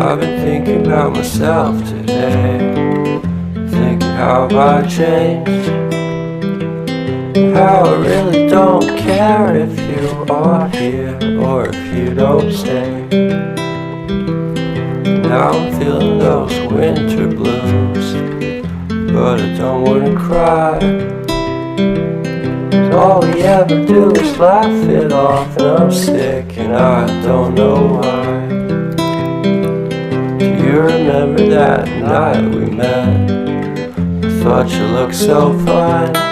I've been thinking about myself today, thinking how have I changed, how I really don't care if you are here or if you don't stay. Now I'm feeling those winter blues, but I don't wanna cry. All we ever do is laugh it off, and I'm sick and I don't know why. Do you remember that night we met? I thought you looked so fine.